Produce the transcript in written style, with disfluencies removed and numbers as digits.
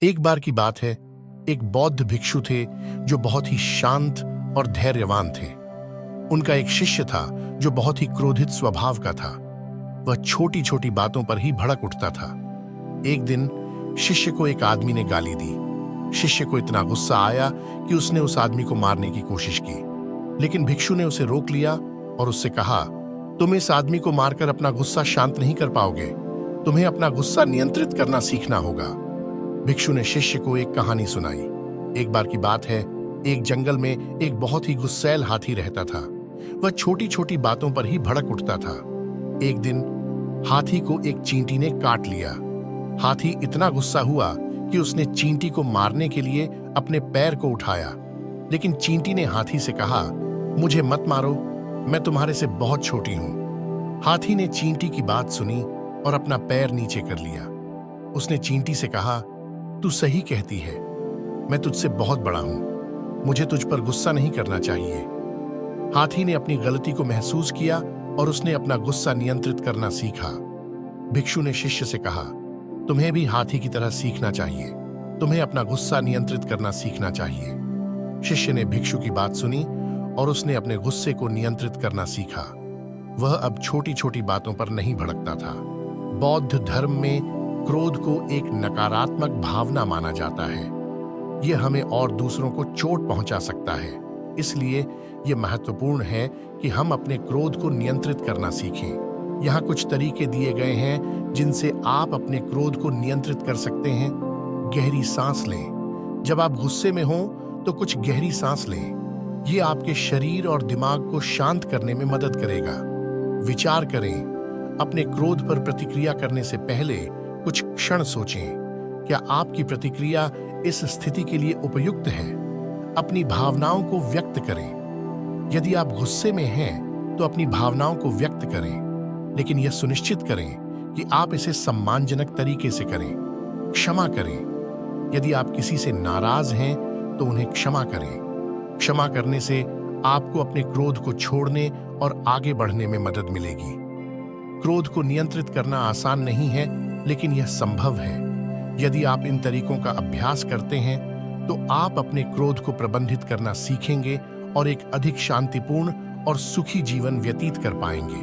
एक बार की बात है, एक बौद्ध भिक्षु थे जो बहुत ही शांत और धैर्यवान थे। उनका एक शिष्य था जो बहुत ही क्रोधित स्वभाव का था। वह छोटी छोटी बातों पर ही भड़क उठता था। एक दिन शिष्य को एक आदमी ने गाली दी। शिष्य को इतना गुस्सा आया कि उसने उस आदमी को मारने की कोशिश की, लेकिन भिक्षु ने उसे रोक लिया और उससे कहा, तुम इस आदमी को मारकर अपना गुस्सा शांत नहीं कर पाओगे। तुम्हें अपना गुस्सा नियंत्रित करना सीखना होगा। भिक्षु ने शिष्य को एक कहानी सुनाई। एक बार की बात है, एक जंगल में एक बहुत ही गुस्सैल हाथी रहता था। वह छोटी छोटी बातों पर ही भड़क उठता था। एक दिन हाथी को एक चींटी ने काट लिया। हाथी इतना गुस्सा हुआ कि उसने चींटी को मारने के लिए अपने पैर को उठाया, लेकिन चींटी ने हाथी से कहा, मुझे मत मारो, मैं तुम्हारे से बहुत छोटी हूं। हाथी ने चींटी की बात सुनी और अपना पैर नीचे कर लिया। उसने चींटी से कहा, तू सही कहती है, मैं तुझसे बहुत बड़ा हूं, मुझे तुझ पर गुस्सा नहीं करना चाहिए। हाथी ने अपनी गलती को महसूस किया और उसने अपना गुस्सा नियंत्रित करना सीखा। भिक्षु ने शिष्य से कहा, तुम्हें भी हाथी की तरह सीखना चाहिए, तुम्हें अपना गुस्सा नियंत्रित करना सीखना चाहिए। शिष्य ने भिक्षु की बात सुनी और उसने अपने गुस्से को नियंत्रित करना सीखा। वह अब छोटी छोटी बातों पर नहीं भड़कता था। बौद्ध धर्म में क्रोध को एक नकारात्मक भावना माना जाता है। यह हमें और दूसरों को चोट पहुंचा सकता है। इसलिए यह महत्वपूर्ण है कि हम अपने क्रोध को नियंत्रित करना सीखें। यहाँ कुछ तरीके दिए गए हैं जिनसे आप अपने क्रोध को नियंत्रित कर सकते हैं। गहरी सांस लें। जब आप गुस्से में हों तो कुछ गहरी सांस लें। ये आपके शरीर और दिमाग को शांत करने में मदद करेगा। विचार करें। अपने क्रोध पर प्रतिक्रिया करने से पहले कुछ क्षण सोचें, क्या आपकी प्रतिक्रिया इस स्थिति के लिए उपयुक्त है? अपनी भावनाओं को व्यक्त करें। यदि आप गुस्से में हैं तो अपनी भावनाओं को व्यक्त करें, लेकिन यह सुनिश्चित करें कि आप इसे सम्मानजनक तरीके से करें। क्षमा करें। यदि आप किसी से नाराज हैं तो उन्हें क्षमा करें। क्षमा करने से आपको अपने क्रोध को छोड़ने और आगे बढ़ने में मदद मिलेगी। क्रोध को नियंत्रित करना आसान नहीं है, लेकिन यह संभव है। यदि आप इन तरीकों का अभ्यास करते हैं तो आप अपने क्रोध को प्रबंधित करना सीखेंगे और एक अधिक शांतिपूर्ण और सुखी जीवन व्यतीत कर पाएंगे।